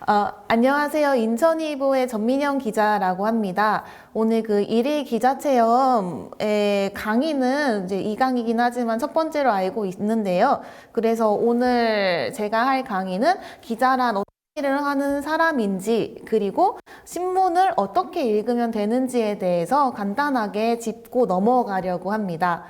안녕하세요. 인천이보의 전민영 기자라고 합니다. 오늘 그 일일 기자체험의 강의는 이제 2강이긴 하지만 첫 번째로 알고 있는데요. 그래서 오늘 제가 할 강의는 기자란 어떤 일을 하는 사람인지, 그리고 신문을 어떻게 읽으면 되는지에 대해서 간단하게 짚고 넘어가려고 합니다.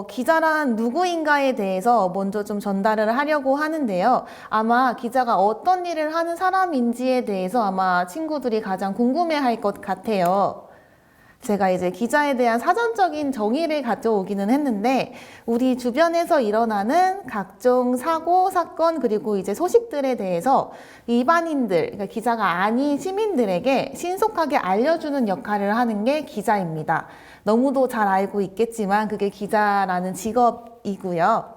기자란 누구인가에 대해서 먼저 좀 전달을 하려고 하는데요. 아마 기자가 어떤 일을 하는 사람인지에 대해서 아마 친구들이 가장 궁금해할 것 같아요. 제가 이제 기자에 대한 사전적인 정의를 가져오기는 했는데, 우리 주변에서 일어나는 각종 사고, 사건, 그리고 이제 소식들에 대해서 일반인들, 그러니까 기자가 아닌 시민들에게 신속하게 알려주는 역할을 하는 게 기자입니다. 너무도 잘 알고 있겠지만 그게 기자라는 직업이고요.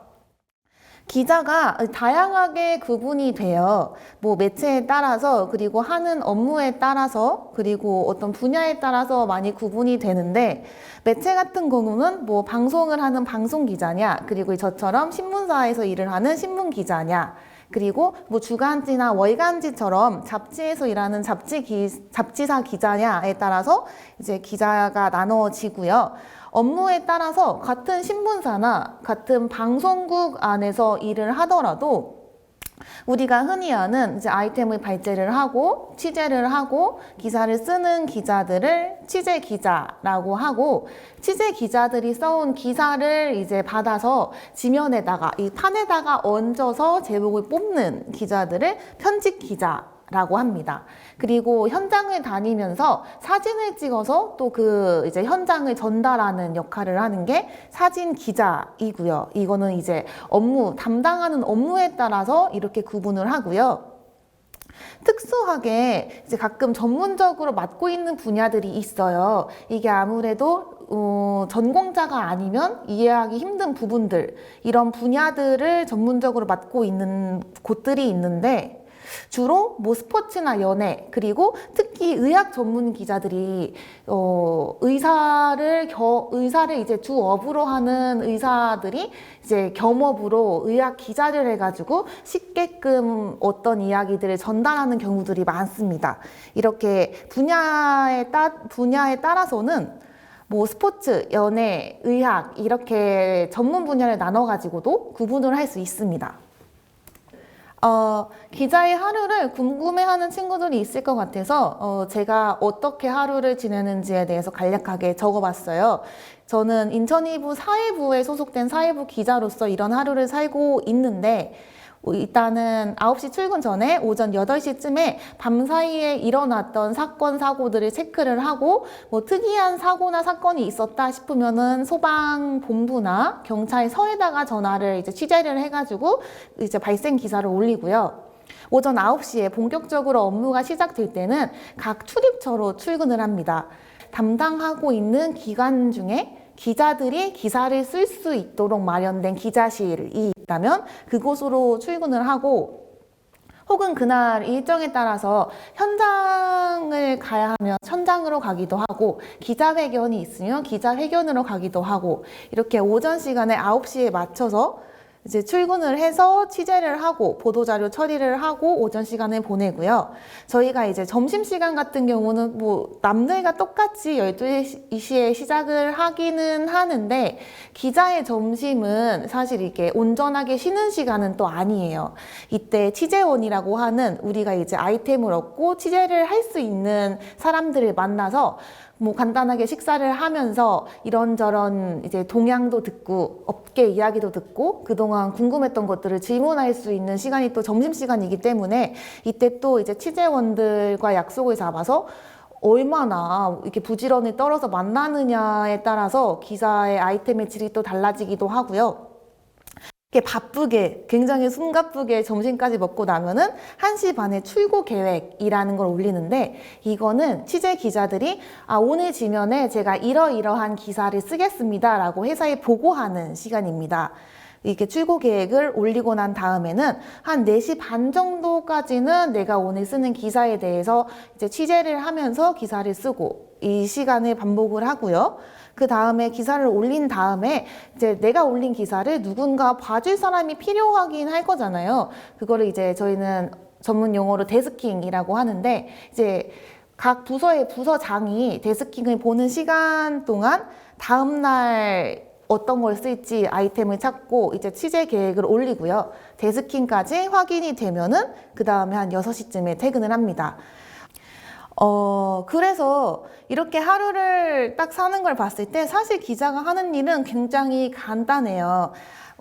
기자가 다양하게 구분이 돼요. 뭐 매체에 따라서, 그리고 하는 업무에 따라서, 그리고 어떤 분야에 따라서 많이 구분이 되는데, 매체 같은 경우는 뭐 방송을 하는 방송 기자냐, 그리고 저처럼 신문사에서 일을 하는 신문 기자냐, 그리고 뭐 주간지나 월간지처럼 잡지에서 일하는 잡지사 기자냐에 따라서 이제 기자가 나눠지고요. 업무에 따라서 같은 신문사나 같은 방송국 안에서 일을 하더라도 우리가 흔히 아는 이제 아이템을 발제를 하고 취재를 하고 기사를 쓰는 기자들을 취재 기자라고 하고, 취재 기자들이 써온 기사를 이제 받아서 지면에다가 이 판에다가 얹어서 제목을 뽑는 기자들을 편집 기자라고 합니다. 그리고 현장을 다니면서 사진을 찍어서 또 그 이제 현장을 전달하는 역할을 하는 게 사진 기자이고요. 이거는 이제 담당하는 업무에 따라서 이렇게 구분을 하고요. 특수하게 이제 가끔 전문적으로 맡고 있는 분야들이 있어요. 이게 아무래도 전공자가 아니면 이해하기 힘든 부분들, 이런 분야들을 전문적으로 맡고 있는 곳들이 있는데, 주로 뭐 스포츠나 연예, 그리고 특히 의학 전문 기자들이 의사를 이제 주업으로 하는 의사들이 이제 겸업으로 의학 기자를 해가지고 쉽게끔 어떤 이야기들을 전달하는 경우들이 많습니다. 이렇게 분야에 따라서는 뭐 스포츠, 연예, 의학 이렇게 전문 분야를 나눠가지고도 구분을 할 수 있습니다. 기자의 하루를 궁금해하는 친구들이 있을 것 같아서 제가 어떻게 하루를 지내는지에 대해서 간략하게 적어봤어요. 저는 인천이보 사회부에 소속된 사회부 기자로서 이런 하루를 살고 있는데, 일단은 9시 출근 전에 오전 8시쯤에 밤사이에 일어났던 사건, 사고들을 체크를 하고, 뭐 특이한 사고나 사건이 있었다 싶으면은 소방본부나 경찰서에다가 전화를 이제 취재를 해가지고 이제 발생 기사를 올리고요. 오전 9시에 본격적으로 업무가 시작될 때는 각 출입처로 출근을 합니다. 담당하고 있는 기관 중에 기자들이 기사를 쓸 수 있도록 마련된 기자실이 있다면 그곳으로 출근을 하고, 혹은 그날 일정에 따라서 현장을 가야 하면 현장으로 가기도 하고, 기자회견이 있으면 기자회견으로 가기도 하고, 이렇게 오전 시간에 9시에 맞춰서 이제 출근을 해서 취재를 하고 보도자료 처리를 하고 오전 시간을 보내고요. 저희가 이제 점심시간 같은 경우는 뭐 남들과 똑같이 12시에 시작을 하기는 하는데, 기자의 점심은 사실 이게 온전하게 쉬는 시간은 또 아니에요. 이때 취재원이라고 하는 우리가 이제 아이템을 얻고 취재를 할 수 있는 사람들을 만나서 뭐 간단하게 식사를 하면서 이런저런 이제 동향도 듣고 업계 이야기도 듣고 그동안 궁금했던 것들을 질문할 수 있는 시간이 또 점심시간이기 때문에, 이때 또 이제 취재원들과 약속을 잡아서 얼마나 이렇게 부지런히 떨어서 만나느냐에 따라서 기사의 아이템의 질이 또 달라지기도 하고요. 이렇게 바쁘게, 굉장히 숨가쁘게 점심까지 먹고 나면은 1시 반에 출고 계획이라는 걸 올리는데, 이거는 취재 기자들이 오늘 지면에 제가 이러이러한 기사를 쓰겠습니다 라고 회사에 보고하는 시간입니다. 이렇게 출고 계획을 올리고 난 다음에는 한 4시 반 정도까지는 내가 오늘 쓰는 기사에 대해서 이제 취재를 하면서 기사를 쓰고, 이 시간을 반복을 하고요. 그 다음에 기사를 올린 다음에 이제 내가 올린 기사를 누군가 봐줄 사람이 필요하긴 할 거잖아요. 그거를 이제 저희는 전문 용어로 데스킹이라고 하는데, 이제 각 부서의 부서장이 데스킹을 보는 시간 동안 다음날 어떤 걸 쓸지 아이템을 찾고 이제 취재 계획을 올리고요. 데스킹까지 확인이 되면은 그 다음에 한 6시쯤에 퇴근을 합니다. 그래서 이렇게 하루를 딱 사는 걸 봤을 때 사실 기자가 하는 일은 굉장히 간단해요.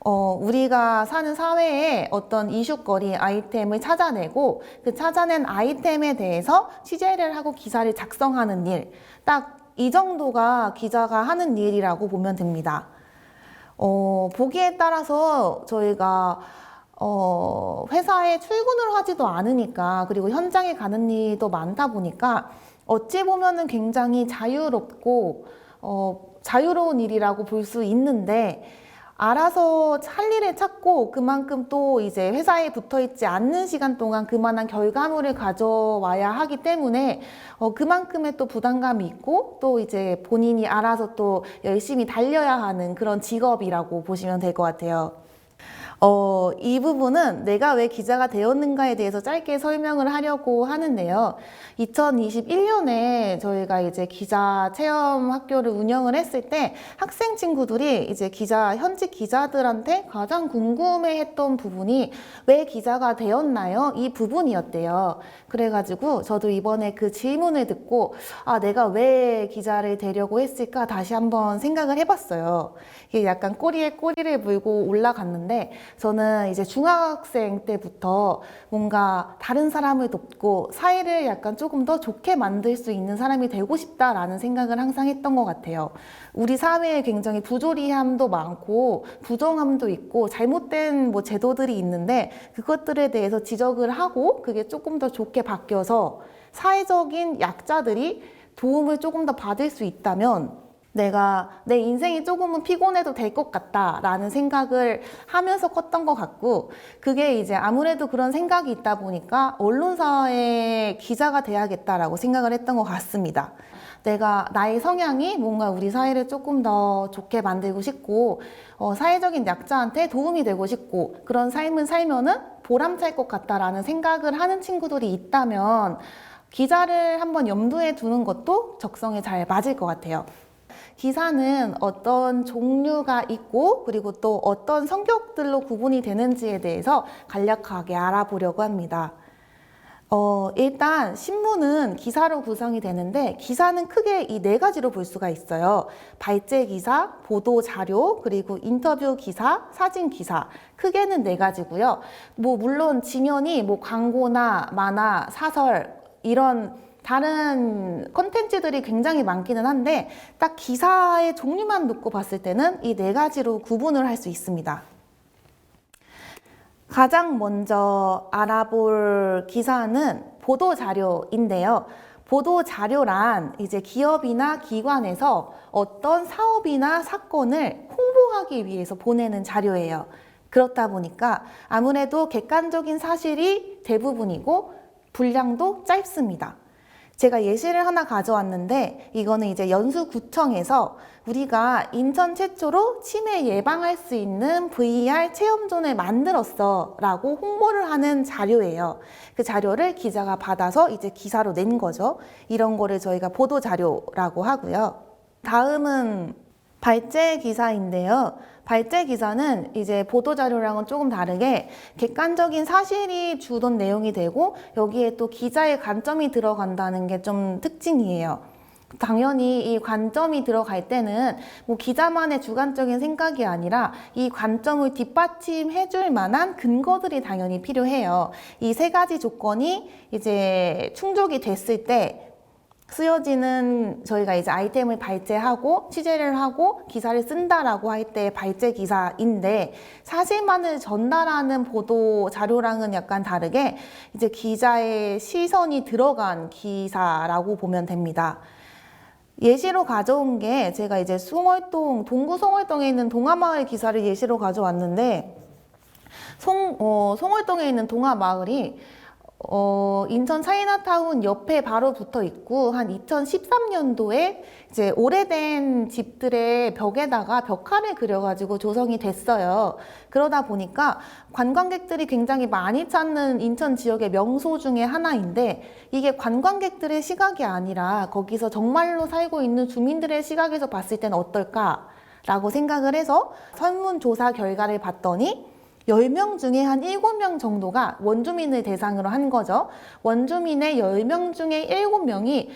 우리가 사는 사회에 어떤 이슈거리 아이템을 찾아내고 그 찾아낸 아이템에 대해서 취재를 하고 기사를 작성하는 일. 딱 이 정도가 기자가 하는 일이라고 보면 됩니다. 보기에 따라서 저희가 회사에 출근을 하지도 않으니까, 그리고 현장에 가는 일도 많다 보니까 어찌 보면은 굉장히 자유롭고 자유로운 일이라고 볼 수 있는데, 알아서 할 일을 찾고 그만큼 또 이제 회사에 붙어 있지 않는 시간 동안 그만한 결과물을 가져와야 하기 때문에 그만큼의 또 부담감이 있고, 또 이제 본인이 알아서 또 열심히 달려야 하는 그런 직업이라고 보시면 될 것 같아요. 이 부분은 내가 왜 기자가 되었는가에 대해서 짧게 설명을 하려고 하는데요. 2021년에 저희가 이제 기자 체험 학교를 운영을 했을 때 학생 친구들이 이제 현직 기자들한테 가장 궁금해 했던 부분이 왜 기자가 되었나요? 이 부분이었대요. 그래가지고 저도 이번에 그 질문을 듣고 내가 왜 기자를 되려고 했을까 다시 한번 생각을 해봤어요. 이게 약간 꼬리에 꼬리를 물고 올라갔는데, 저는 이제 중학생 때부터 뭔가 다른 사람을 돕고 사회를 약간 조금 더 좋게 만들 수 있는 사람이 되고 싶다라는 생각을 항상 했던 것 같아요. 우리 사회에 굉장히 부조리함도 많고 부정함도 있고 잘못된 제도들이 있는데, 그것들에 대해서 지적을 하고 그게 조금 더 좋게 바뀌어서 사회적인 약자들이 도움을 조금 더 받을 수 있다면 내가 내 인생이 조금은 피곤해도 될 것 같다라는 생각을 하면서 컸던 것 같고, 그게 이제 아무래도 그런 생각이 있다 보니까 언론사의 기자가 돼야겠다라고 생각을 했던 것 같습니다. 나의 성향이 뭔가 우리 사회를 조금 더 좋게 만들고 싶고, 사회적인 약자한테 도움이 되고 싶고, 그런 삶을 살면은 보람찰 것 같다라는 생각을 하는 친구들이 있다면 기자를 한번 염두에 두는 것도 적성에 잘 맞을 것 같아요. 기사는 어떤 종류가 있고, 그리고 또 어떤 성격들로 구분이 되는지에 대해서 간략하게 알아보려고 합니다. 일단 신문은 기사로 구성이 되는데, 기사는 크게 이 4가지로 볼 수가 있어요. 발제 기사, 보도 자료, 그리고 인터뷰 기사, 사진 기사. 크게는 4가지고요. 물론 지면이 광고나 만화, 사설 이런 다른 콘텐츠들이 굉장히 많기는 한데, 딱 기사의 종류만 놓고 봤을 때는 이 4가지로 구분을 할 수 있습니다. 가장 먼저 알아볼 기사는 보도자료인데요. 보도자료란 이제 기업이나 기관에서 어떤 사업이나 사건을 홍보하기 위해서 보내는 자료예요. 그렇다 보니까 아무래도 객관적인 사실이 대부분이고 분량도 짧습니다. 제가 예시를 하나 가져왔는데, 이거는 이제 연수구청에서 우리가 인천 최초로 치매 예방할 수 있는 VR 체험존을 만들었어 라고 홍보를 하는 자료예요. 그 자료를 기자가 받아서 이제 기사로 낸 거죠. 이런 거를 저희가 보도자료라고 하고요. 다음은 발제 기사인데요. 발제 기사는 이제 보도자료랑은 조금 다르게 객관적인 사실이 주던 내용이 되고, 여기에 또 기자의 관점이 들어간다는 게 좀 특징이에요. 당연히 이 관점이 들어갈 때는 기자만의 주관적인 생각이 아니라 이 관점을 뒷받침해 줄 만한 근거들이 당연히 필요해요. 이 3가지 조건이 이제 충족이 됐을 때 쓰여지는, 저희가 이제 아이템을 발제하고 취재를 하고 기사를 쓴다라고 할 때 발제 기사인데, 사실만을 전달하는 보도 자료랑은 약간 다르게 이제 기자의 시선이 들어간 기사라고 보면 됩니다. 예시로 가져온 게, 제가 이제 동구 송월동에 있는 동화마을 기사를 예시로 가져왔는데, 송월동에 있는 동화마을이 인천 차이나타운 옆에 바로 붙어 있고, 한 2013년도에 이제 오래된 집들의 벽에다가 벽화를 그려가지고 조성이 됐어요. 그러다 보니까 관광객들이 굉장히 많이 찾는 인천 지역의 명소 중에 하나인데, 이게 관광객들의 시각이 아니라 거기서 정말로 살고 있는 주민들의 시각에서 봤을 때는 어떨까라고 생각을 해서 설문조사 결과를 봤더니 10명 중에 한 7명 정도가 원주민을 대상으로 한 거죠. 원주민의 10명 중에 7명이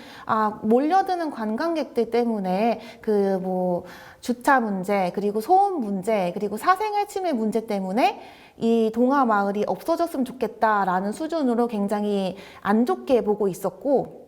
몰려드는 관광객들 때문에 주차 문제, 그리고 소음 문제, 그리고 사생활 침해 문제 때문에 이 동화 마을이 없어졌으면 좋겠다라는 수준으로 굉장히 안 좋게 보고 있었고,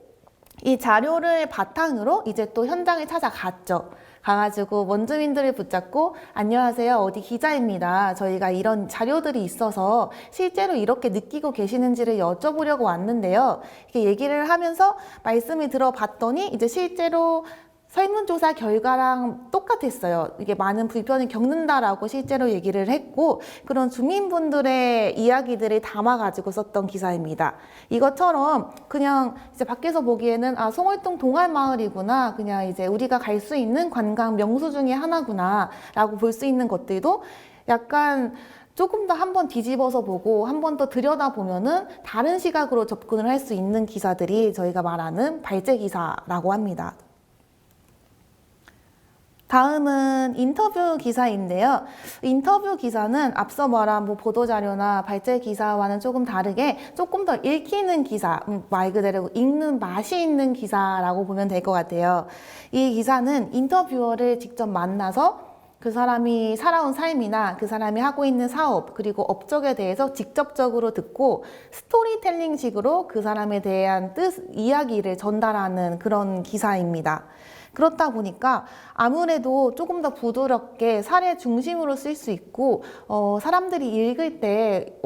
이 자료를 바탕으로 이제 또 현장에 찾아갔죠. 가가지고 원주민들을 붙잡고, 안녕하세요, 어디 기자입니다. 저희가 이런 자료들이 있어서 실제로 이렇게 느끼고 계시는지를 여쭤보려고 왔는데요. 이렇게 얘기를 하면서 말씀을 들어봤더니 이제 실제로 설문조사 결과랑 똑같았어요. 이게 많은 불편을 겪는다라고 실제로 얘기를 했고, 그런 주민분들의 이야기들을 담아가지고 썼던 기사입니다. 이것처럼 그냥 이제 밖에서 보기에는 송월동 동할마을이구나, 그냥 이제 우리가 갈 수 있는 관광 명소 중에 하나구나 라고 볼 수 있는 것들도 약간 조금 더 한번 뒤집어서 보고 한 번 더 들여다보면은 다른 시각으로 접근을 할 수 있는 기사들이 저희가 말하는 발제 기사라고 합니다. 다음은 인터뷰 기사인데요. 인터뷰 기사는 앞서 말한 보도자료나 발제 기사와는 조금 다르게 조금 더 읽히는 기사, 말 그대로 읽는 맛이 있는 기사라고 보면 될 것 같아요. 이 기사는 인터뷰어를 직접 만나서 그 사람이 살아온 삶이나 그 사람이 하고 있는 사업, 그리고 업적에 대해서 직접적으로 듣고 스토리텔링식으로 그 사람에 대한 이야기를 전달하는 그런 기사입니다. 그렇다 보니까 아무래도 조금 더 부드럽게 사례 중심으로 쓸 수 있고, 사람들이 읽을 때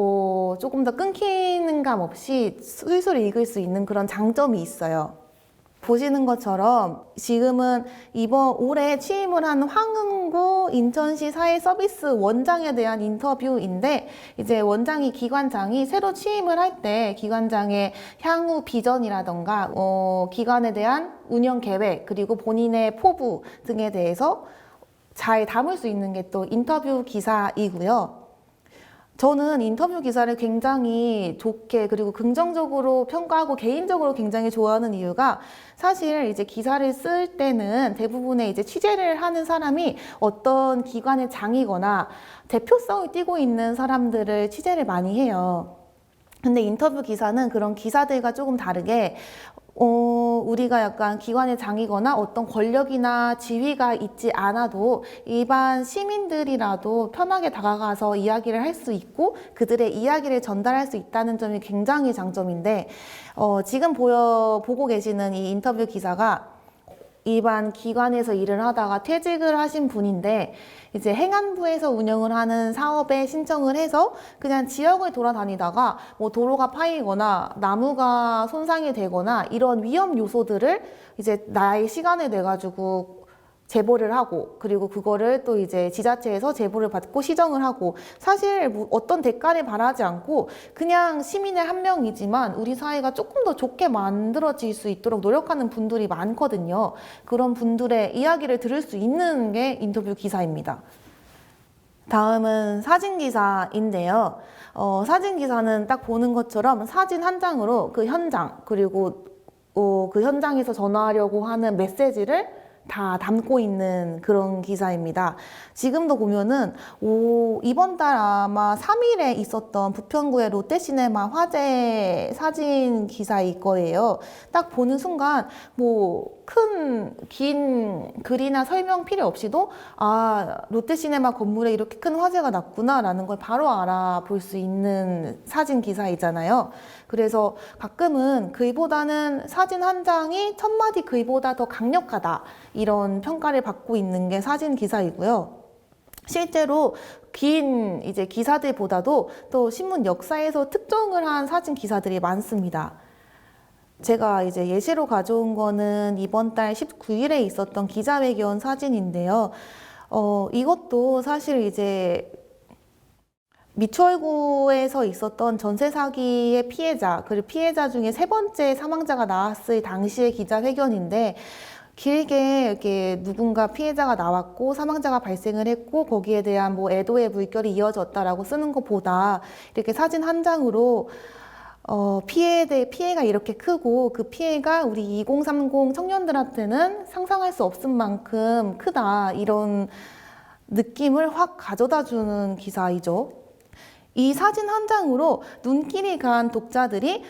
조금 더 끊기는 감 없이 술술 읽을 수 있는 그런 장점이 있어요. 보시는 것처럼 지금은 이번 올해 취임을 한 황은구 인천시 사회서비스 원장에 대한 인터뷰인데, 이제 원장이 기관장이 새로 취임을 할 때 기관장의 향후 비전이라던가 기관에 대한 운영 계획, 그리고 본인의 포부 등에 대해서 잘 담을 수 있는 게 또 인터뷰 기사이고요. 저는 인터뷰 기사를 굉장히 좋게 그리고 긍정적으로 평가하고 개인적으로 굉장히 좋아하는 이유가, 사실 이제 기사를 쓸 때는 대부분의 이제 취재를 하는 사람이 어떤 기관의 장이거나 대표성을 띠고 있는 사람들을 취재를 많이 해요. 근데 인터뷰 기사는 그런 기사들과 조금 다르게 우리가 약간 기관의 장이거나 어떤 권력이나 지위가 있지 않아도 일반 시민들이라도 편하게 다가가서 이야기를 할 수 있고 그들의 이야기를 전달할 수 있다는 점이 굉장히 장점인데, 지금 보고 계시는 이 인터뷰 기사가 일반 기관에서 일을 하다가 퇴직을 하신 분인데, 이제 행안부에서 운영을 하는 사업에 신청을 해서 그냥 지역을 돌아다니다가 도로가 파이거나 나무가 손상이 되거나 이런 위험 요소들을 이제 나의 시간을 내가지고 제보를 하고, 그리고 그거를 또 이제 지자체에서 제보를 받고 시정을 하고, 사실 어떤 대가를 바라지 않고 그냥 시민의 한 명이지만 우리 사회가 조금 더 좋게 만들어질 수 있도록 노력하는 분들이 많거든요. 그런 분들의 이야기를 들을 수 있는 게 인터뷰 기사입니다. 다음은 사진 기사인데요. 사진 기사는 딱 보는 것처럼 사진 한 장으로 그 현장, 그리고 그 현장에서 전하려고 하는 메시지를 다 담고 있는 그런 기사입니다. 지금도 보면은 이번 달 아마 3일에 있었던 부평구의 롯데시네마 화재 사진 기사일 거예요. 딱 보는 순간 긴 글이나 설명 필요 없이도 롯데시네마 건물에 이렇게 큰 화재가 났구나 라는 걸 바로 알아볼 수 있는 사진 기사이잖아요. 그래서 가끔은 글보다는 사진 한 장이 1000마디 글보다 더 강력하다, 이런 평가를 받고 있는 게 사진 기사이고요. 실제로 긴 이제 기사들보다도 또 신문 역사에서 특종을 한 사진 기사들이 많습니다. 제가 이제 예시로 가져온 거는 이번 달 19일에 있었던 기자회견 사진인데요. 이것도 사실 이제 미추홀구에서 있었던 전세 사기의 피해자, 그리고 피해자 중에 세 번째 사망자가 나왔을 당시의 기자회견인데, 길게 이렇게 누군가 피해자가 나왔고 사망자가 발생을 했고 거기에 대한 뭐 애도의 물결이 이어졌다라고 쓰는 것보다 이렇게 사진 한 장으로 피해가 이렇게 크고 그 피해가 우리 2030 청년들한테는 상상할 수 없을 만큼 크다, 이런 느낌을 확 가져다 주는 기사이죠. 이 사진 한 장으로 눈길이 간 독자들이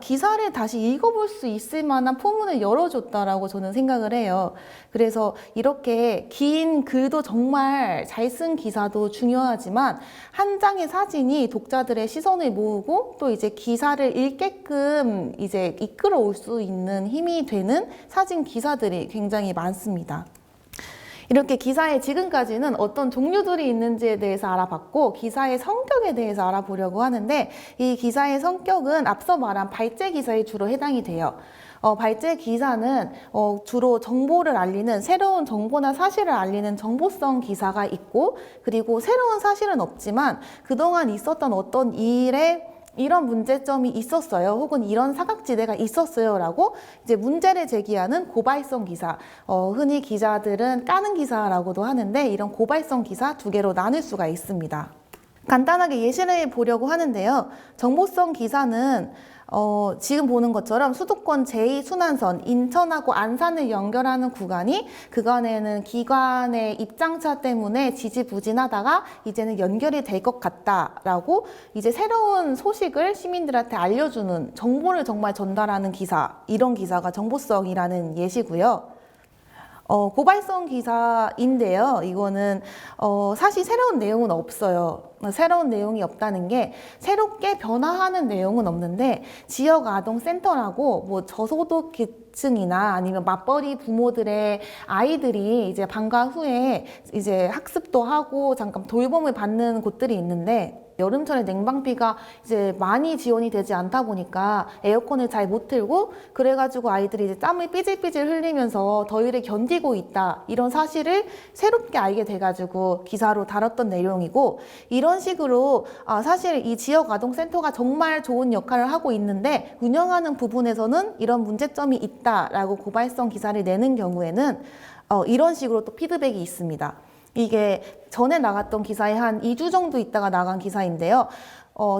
기사를 다시 읽어볼 수 있을 만한 포문을 열어줬다라고 저는 생각을 해요. 그래서 이렇게 긴 글도 정말 잘 쓴 기사도 중요하지만 한 장의 사진이 독자들의 시선을 모으고 또 이제 기사를 읽게끔 이제 이끌어 올 수 있는 힘이 되는 사진 기사들이 굉장히 많습니다. 이렇게 기사에 지금까지는 어떤 종류들이 있는지에 대해서 알아봤고 기사의 성격에 대해서 알아보려고 하는데, 이 기사의 성격은 앞서 말한 발제 기사에 주로 해당이 돼요. 발제 기사는 주로 정보를 알리는, 새로운 정보나 사실을 알리는 정보성 기사가 있고, 그리고 새로운 사실은 없지만 그동안 있었던 어떤 일에 이런 문제점이 있었어요, 혹은 이런 사각지대가 있었어요 라고 이제 문제를 제기하는 고발성 기사, 흔히 기자들은 까는 기사라고도 하는데, 이런 고발성 기사 두 개로 나눌 수가 있습니다. 간단하게 예시를 보려고 하는데요. 정보성 기사는 지금 보는 것처럼 수도권 제2순환선 인천하고 안산을 연결하는 그간에는 기관의 입장차 때문에 지지부진하다가 이제는 연결이 될 것 같다라고 이제 새로운 소식을 시민들한테 알려주는, 정보를 정말 전달하는 기사, 이런 기사가 정보성이라는 예시고요. 고발성 기사인데요. 이거는 사실 새로운 내용은 없어요. 새로운 내용이 없다는 게, 새롭게 변화하는 내용은 없는데 지역 아동센터라고 뭐 저소득 계층이나 아니면 맞벌이 부모들의 아이들이 이제 방과 후에 이제 학습도 하고 잠깐 돌봄을 받는 곳들이 있는데, 여름철에 냉방비가 이제 많이 지원이 되지 않다 보니까 에어컨을 잘 못 틀고, 그래가지고 아이들이 이제 땀을 삐질삐질 흘리면서 더위를 견디고 있다, 이런 사실을 새롭게 알게 돼가지고 기사로 다뤘던 내용이고, 이런 식으로 사실 이 지역 아동센터가 정말 좋은 역할을 하고 있는데 운영하는 부분에서는 이런 문제점이 있다라고 고발성 기사를 내는 경우에는 이런 식으로 또 피드백이 있습니다. 이게 전에 나갔던 기사에 한 2주 정도 있다가 나간 기사인데요.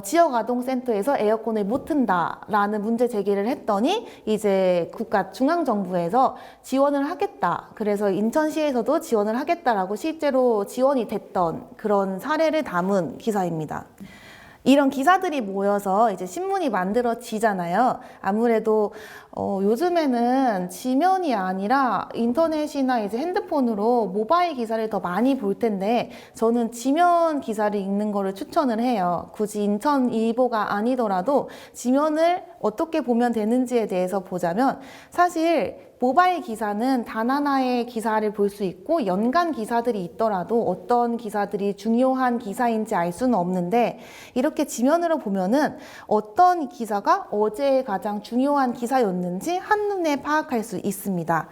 지역 아동센터에서 에어컨을 못 튼다라는 문제 제기를 했더니 이제 중앙정부에서 지원을 하겠다, 그래서 인천시에서도 지원을 하겠다라고 실제로 지원이 됐던 그런 사례를 담은 기사입니다. 이런 기사들이 모여서 이제 신문이 만들어지잖아요. 아무래도 요즘에는 지면이 아니라 인터넷이나 이제 핸드폰으로 모바일 기사를 더 많이 볼 텐데, 저는 지면 기사를 읽는 거를 추천을 해요. 굳이 인천일보가 아니더라도 지면을 어떻게 보면 되는지에 대해서 보자면, 사실 모바일 기사는 단 하나의 기사를 볼 수 있고 연간 기사들이 있더라도 어떤 기사들이 중요한 기사인지 알 수는 없는데, 이렇게 지면으로 보면은 어떤 기사가 어제 가장 중요한 기사였는지 한눈에 파악할 수 있습니다.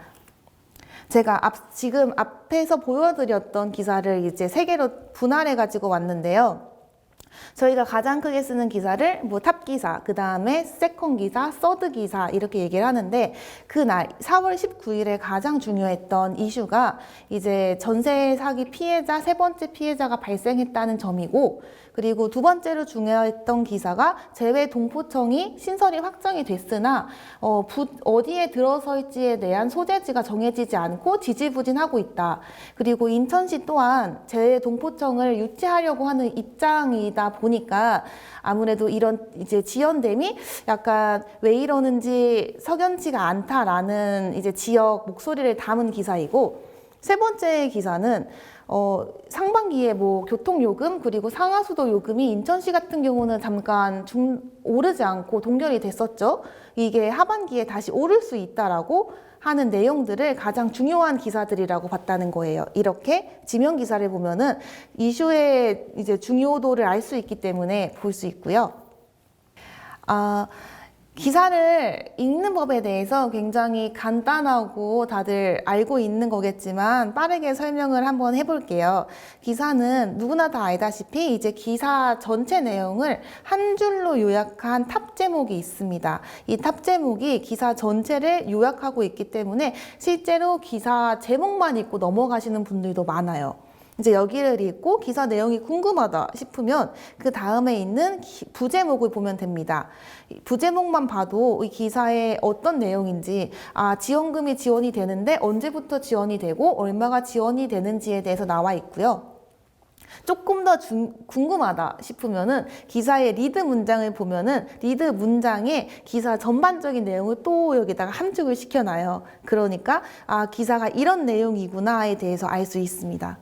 제가 지금 앞에서 보여드렸던 기사를 이제 3개로 분할해 가지고 왔는데요. 저희가 가장 크게 쓰는 기사를 뭐 탑 기사, 그 다음에 세컨 기사, 서드 기사 이렇게 얘기를 하는데, 그날 4월 19일에 가장 중요했던 이슈가 이제 전세 사기 피해자, 세 번째 피해자가 발생했다는 점이고, 그리고 두 번째로 중요했던 기사가 재외 동포청이 신설이 확정이 됐으나 어디에 들어설지에 대한 소재지가 정해지지 않고 지지부진하고 있다. 그리고 인천시 또한 재외 동포청을 유치하려고 하는 입장이다 보니까 아무래도 이런 이제 지연됨이 약간 왜 이러는지 석연치가 않다라는 이제 지역 목소리를 담은 기사이고, 세 번째 기사는 상반기에 뭐 교통요금 그리고 상하수도 요금이 인천시 같은 경우는 잠깐 오르지 않고 동결이 됐었죠. 이게 하반기에 다시 오를 수 있다라고 하는 내용들을 가장 중요한 기사들이라고 봤다는 거예요. 이렇게 지면 기사를 보면은 이슈의 이제 중요도를 알 수 있기 때문에 볼 수 있고요. 기사를 읽는 법에 대해서 굉장히 간단하고 다들 알고 있는 거겠지만 빠르게 설명을 한번 해볼게요. 기사는 누구나 다 알다시피 이제 기사 전체 내용을 한 줄로 요약한 탑 제목이 있습니다. 이 탑 제목이 기사 전체를 요약하고 있기 때문에 실제로 기사 제목만 읽고 넘어가시는 분들도 많아요. 이제 여기를 읽고 기사 내용이 궁금하다 싶으면 그 다음에 있는 부제목을 보면 됩니다. 부제목만 봐도 이 기사에 어떤 내용인지, 지원금이 지원이 되는데 언제부터 지원이 되고 얼마가 지원이 되는지에 대해서 나와 있고요. 조금 더 궁금하다 싶으면은 기사의 리드 문장을 보면은 리드 문장에 기사 전반적인 내용을 또 여기다가 함축을 시켜놔요. 그러니까 기사가 이런 내용이구나에 대해서 알 수 있습니다.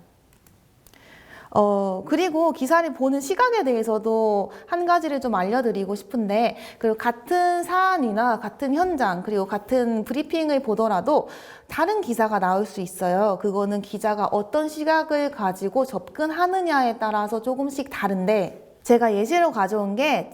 그리고 기사를 보는 시각에 대해서도 한 가지를 좀 알려드리고 싶은데, 그리고 같은 사안이나 같은 현장, 그리고 같은 브리핑을 보더라도 다른 기사가 나올 수 있어요. 그거는 기자가 어떤 시각을 가지고 접근하느냐에 따라서 조금씩 다른데, 제가 예시로 가져온 게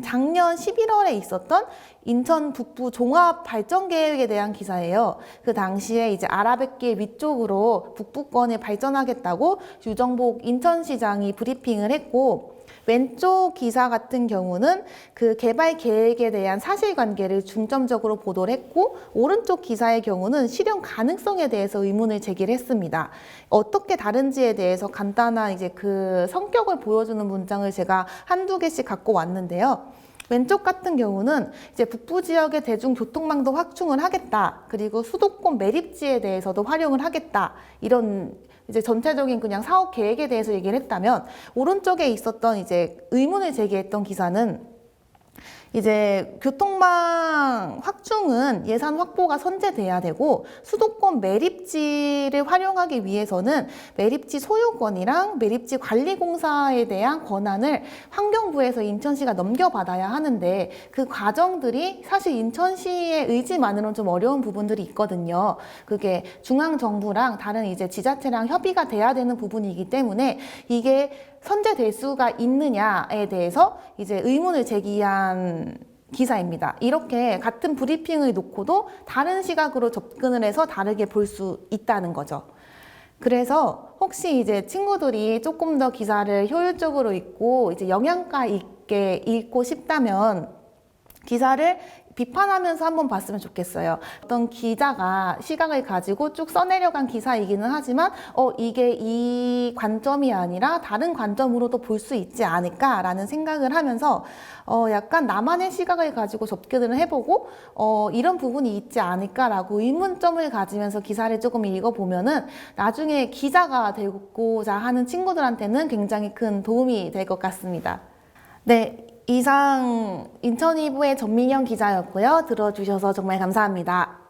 작년 11월에 있었던 인천 북부 종합 발전 계획에 대한 기사예요. 그 당시에 이제 아라뱃길 위쪽으로 북부권을 발전하겠다고 유정복 인천시장이 브리핑을 했고, 왼쪽 기사 같은 경우는 그 개발 계획에 대한 사실관계를 중점적으로 보도를 했고, 오른쪽 기사의 경우는 실현 가능성에 대해서 의문을 제기를 했습니다. 어떻게 다른지에 대해서 간단한 이제 그 성격을 보여주는 문장을 제가 한두 개씩 갖고 왔는데요. 왼쪽 같은 경우는 이제 북부 지역의 대중교통망도 확충을 하겠다. 그리고 수도권 매립지에 대해서도 활용을 하겠다. 이런 이제 전체적인 그냥 사업 계획에 대해서 얘기를 했다면, 오른쪽에 있었던 이제 의문을 제기했던 기사는 이제 교통망 확충은 예산 확보가 선제돼야 되고, 수도권 매립지를 활용하기 위해서는 매립지 소유권이랑 매립지 관리공사에 대한 권한을 환경부에서 인천시가 넘겨받아야 하는데, 그 과정들이 사실 인천시의 의지만으로는 좀 어려운 부분들이 있거든요. 그게 중앙정부랑 다른 이제 지자체랑 협의가 돼야 되는 부분이기 때문에 이게 선제될 수가 있느냐에 대해서 이제 의문을 제기한 기사입니다. 이렇게 같은 브리핑을 놓고도 다른 시각으로 접근을 해서 다르게 볼 수 있다는 거죠. 그래서 혹시 이제 친구들이 조금 더 기사를 효율적으로 읽고 이제 영양가 있게 읽고 싶다면 기사를 비판하면서 한번 봤으면 좋겠어요. 어떤 기자가 시각을 가지고 쭉 써내려간 기사이기는 하지만 이게 이 관점이 아니라 다른 관점으로도 볼 수 있지 않을까라는 생각을 하면서 약간 나만의 시각을 가지고 접근을 해보고 이런 부분이 있지 않을까라고 의문점을 가지면서 기사를 조금 읽어보면은 나중에 기자가 되고자 하는 친구들한테는 굉장히 큰 도움이 될 것 같습니다. 네. 이상 인천이부의 전민영 기자였고요. 들어주셔서 정말 감사합니다.